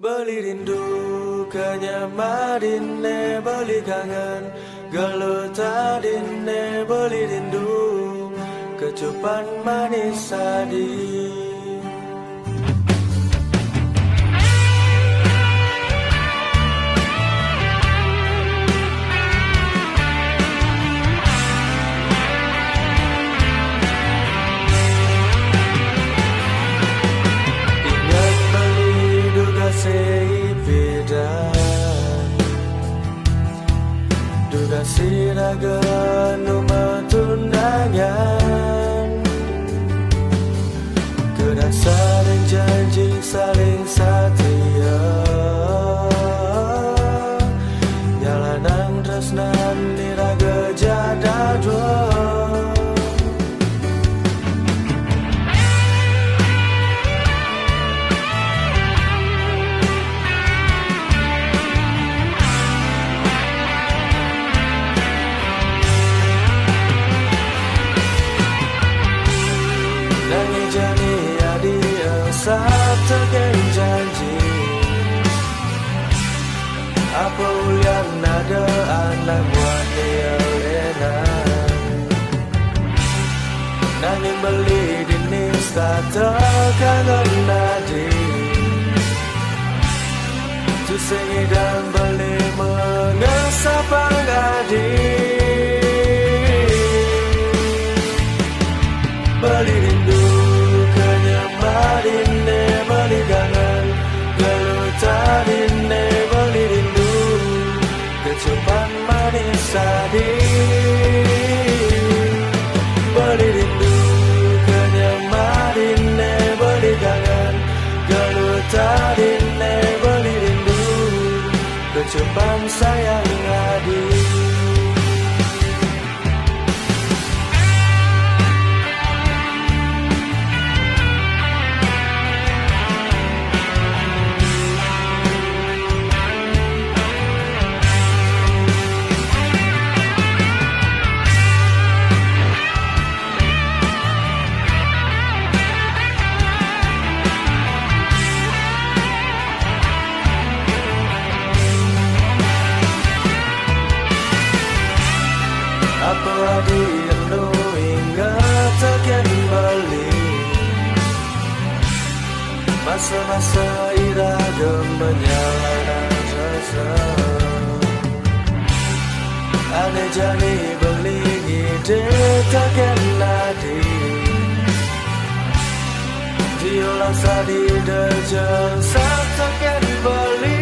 Beli rindu kenyamadine, beli kangen gelutadine, beli rindu kecupan manis sadi. Duga siragan tunangan, kedang saling janji saling setia, jalanan tresnan diraga jada dua. Satukan janji apa yang ada anak buat dia lenan, nanging beli dinis tak terkangen nadi, tusengi dan beli mengesapang adi. Beli rindu kenyamadine, beli kangen gelutadine, beli rindu kecupan manis sadi. Beli rindu kenyamadine, beli kangen gelutadine, beli rindu kecupan sayang adi. Apa dienu hingga takkan balik, masa-masa iraga menyalakan rasa. Ane jani beli ide takkan nadi, diolah sadi dejan saat takkan beli.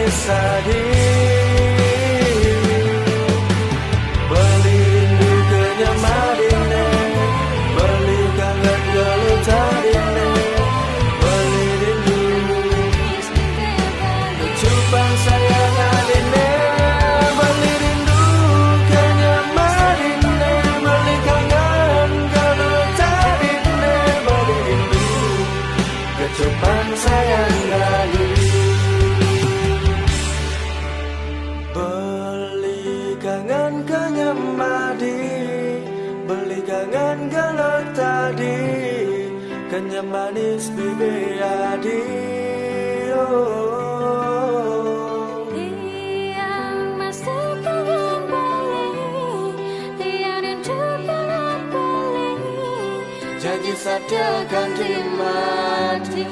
Sadi, beli rindu kenyamadine, beli kangen gelutadine, beli rindu kecupan sayang adine. Beli rindu kenyamadine, beli kangen gelutadine, beli rindu kecupan sayang adine. Kangen kenyamadi, beli kangen gelutadi, kenyamanis bibi adi. Tiang masih kangen beli, tiang rindu kangen beli, janji saja ganti mati.